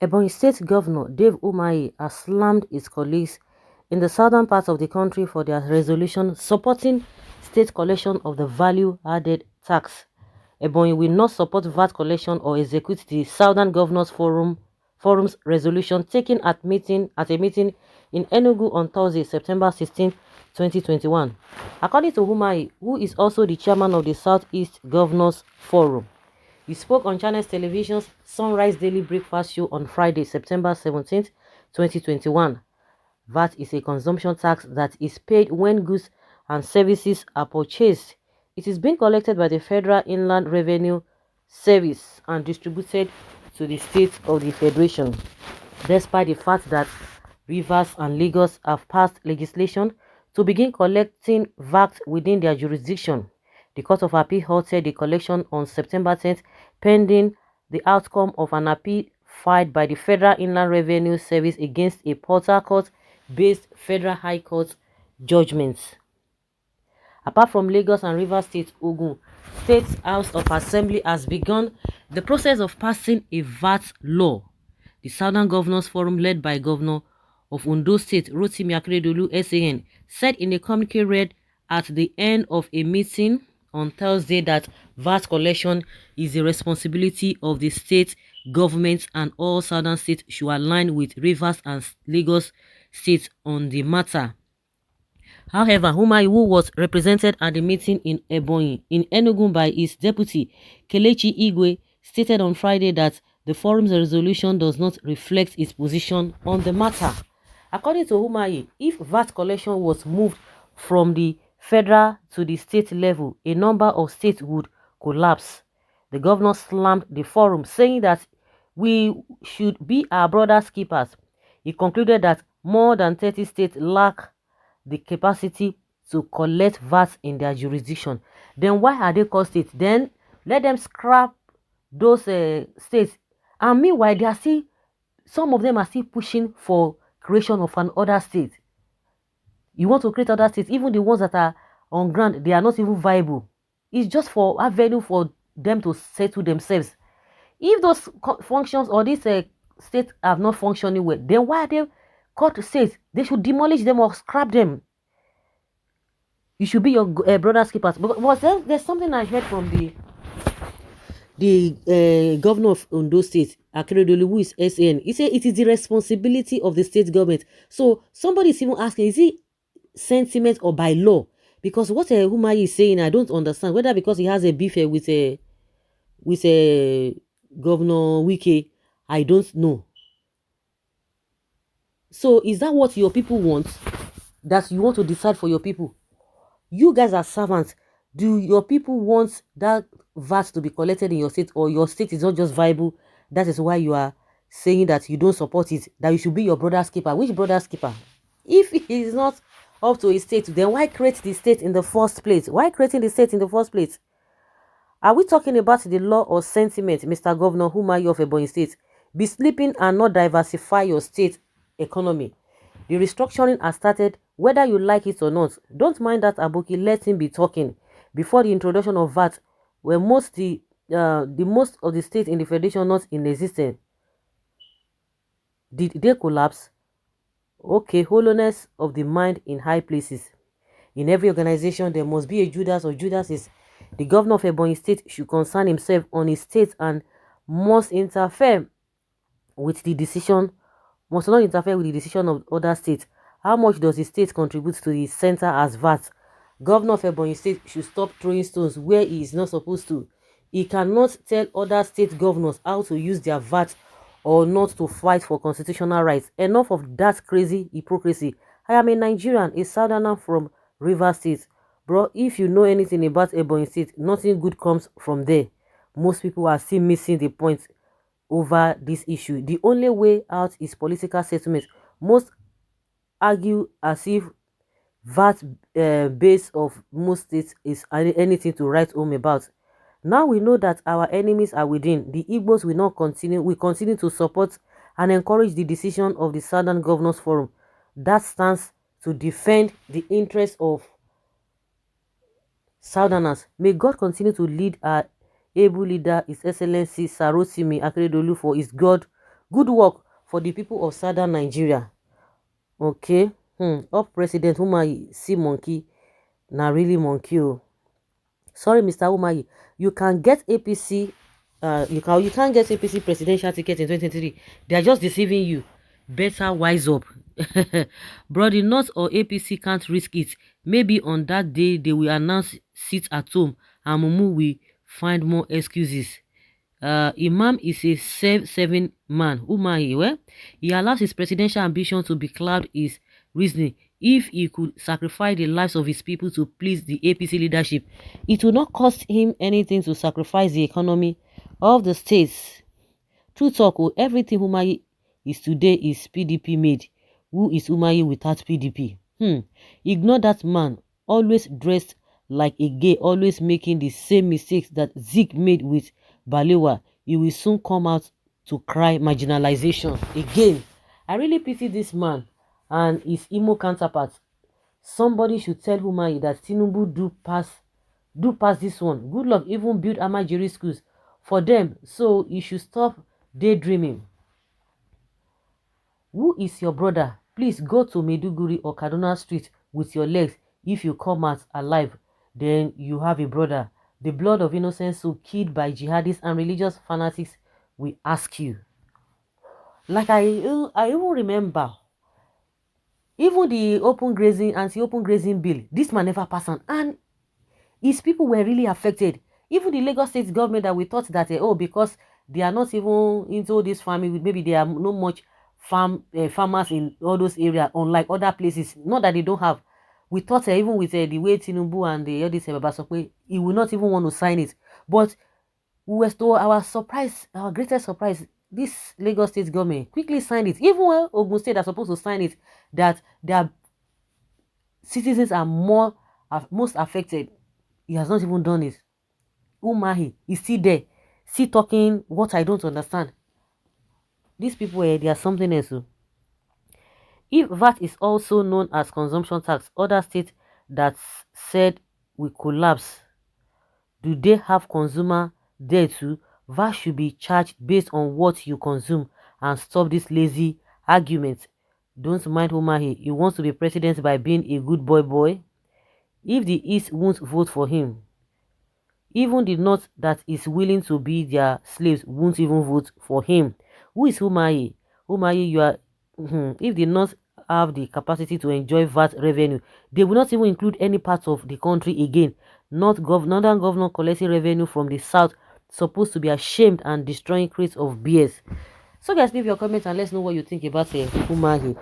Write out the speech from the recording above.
Ebonyi State Governor Dave Umahi has slammed his colleagues in the southern part of the country for their resolution supporting state collection of the value-added tax. Ebonyi will not support VAT collection or execute the Southern Governors Forum's resolution taken at a meeting in Enugu on Thursday, September 16, 2021. According to Umahi, who is also the chairman of the Southeast Governors Forum, he spoke on Channels Television's Sunrise Daily Breakfast Show on Friday, September 17, 2021. VAT is a consumption tax that is paid when goods and services are purchased. It is being collected by the Federal Inland Revenue Service and distributed to the states of the Federation. Despite the fact that Rivers and Lagos have passed legislation to begin collecting VAT within their jurisdiction, the Court of Appeal halted the collection on September 10th pending the outcome of an appeal filed by the Federal Inland Revenue Service against a Port Harcourt-based Federal High Court judgment. Apart from Lagos and Rivers State, Ogun State House of Assembly has begun the process of passing a VAT law. The Southern Governors Forum, led by Governor of Ondo State, Rotimi Akeredolu, SAN, said in a communique read at the end of a meeting on Thursday that VAT collection is the responsibility of the state governments and all southern states should align with Rivers and Lagos states on the matter. However, Umahi, who was represented at the meeting in Ebonyi, in Enugu by his deputy, Kelechi Igwe, stated on Friday that the forum's resolution does not reflect its position on the matter. According to Umahi, if VAT collection was moved from the federal to the state level, a number of states would collapse. The governor slammed the forum, saying that we should be our brother's keepers. He concluded that more than 30 states lack the capacity to collect VAT in their jurisdiction. Then why are they called states? Then let them scrap those states. And meanwhile, they are still, some of them are still pushing for creation of an other state. You want to create other states, even the ones that are on ground, they are not even viable. It's just for avenue for them to settle themselves. If those functions or these states are not functioning well, then why are they called states? They should demolish them or scrap them. You should be your brother's keepers. But there's something I heard from the governor of Ondo State, Akeredolu, who is SAN. He said it is the responsibility of the state government. So somebody is even asking, is it sentiment or by law? Because what Umahi is saying, I don't understand. Whether because he has a beef with Governor Wike, I don't know. So is that what your people want? That you want to decide for your people? You guys are servants. Do your people want that VAT to be collected in your state, or your state is not just viable? That is why you are saying that you don't support it, that you should be your brother's keeper. Which brother's keeper? If it is not up to a state, then why create the state in the first place? Why creating the state in the first place? Are we talking about the law or sentiment, Mr. Governor Umahi of Ebonyi State? Be sleeping and not diversify your state economy. The restructuring has started, whether you like it or not. Don't mind that Aboki, let him be talking. Before the introduction of VAT, where most of the states in the federation not in existence, did they collapse? Okay, hollowness of the mind in high places. In every organization, there must be a Judas or Judases. The governor of Ebonyi State should concern himself on his state and must not interfere with the decision of other states. How much does the state contribute to the center as VAT? Governor of Ebonyi State should stop throwing stones where he is not supposed to. He cannot tell other state governors how to use their VAT or not to fight for constitutional rights. Enough of that crazy hypocrisy. I am a Nigerian, a southerner from Rivers State. Bro, if you know anything about Ebonyi State, nothing good comes from there. Most people are still missing the point over this issue. The only way out is political settlement. Most argue as if VAT base of most states is anything to write home about. Now we know that our enemies are within. The Igbos will not continue. We continue to support and encourage the decision of the Southern Governors Forum that stands to defend the interests of Southerners. May God continue to lead our able leader, His Excellency Rotimi Akeredolu, for his God Good work for the people of southern Nigeria. Okay. Up President Umahi, see monkey, na really monkey. Oh. Sorry, Mr. Umahi, you can get APC, you can't get APC presidential ticket in 2023. They are just deceiving you. Better wise up. Brody, North or APC can't risk it. Maybe on that day they will announce sit at home and Mumu will find more excuses. Imam is a self-serving man. Umahi, well, he allows his presidential ambition to be cloud his reasoning. If he could sacrifice the lives of his people to please the APC leadership, it would not cost him anything to sacrifice the economy of the states. True talk, oh, everything Umahi is today is PDP made. Who is Umahi without PDP? Ignore that man, always dressed like a gay, always making the same mistakes that Zeke made with Balewa. He will soon come out to cry marginalization again. I really pity this man and his emo counterpart. Somebody should tell Umahi that Tinubu do pass this one. Good luck, even build Amajiri schools for them. So you should stop daydreaming. Who is your brother? Please go to Meduguri or Kaduna Street with your legs. If you come out alive, then you have a brother. The blood of innocent soul killed by jihadists and religious fanatics will ask you. Like I even remember, even the anti-open grazing bill, this man never passed on. And his people were really affected. Even the Lagos state government that we thought that, because they are not even into this farming, maybe there are no much farmers in all those areas, unlike other places. Not that they don't have. We thought even with the way Tinubu and the this Babasokwe, he will not even want to sign it. But we were to our surprise, our greatest surprise, this Lagos state government quickly signed it. Even when Ogun State are supposed to sign it, that their citizens are most affected, he has not even done it. Umahi is still there, still talking what I don't understand. These people, they are something else. Oh. If VAT is also known as consumption tax, other states that said we collapse, do they have consumer there too? VAT should be charged based on what you consume and stop this lazy argument. Don't mind Umahi. He wants to be president by being a good boy. If the East won't vote for him, even the North that is willing to be their slaves won't even vote for him. Who is Umahi? Umahi, you are. If the North have the capacity to enjoy VAT revenue, they will not even include any part of the country again. Northern governor collecting revenue from the South, supposed to be ashamed and destroying crates of beers. So guys, leave your comments and let's know what you think about Umahi.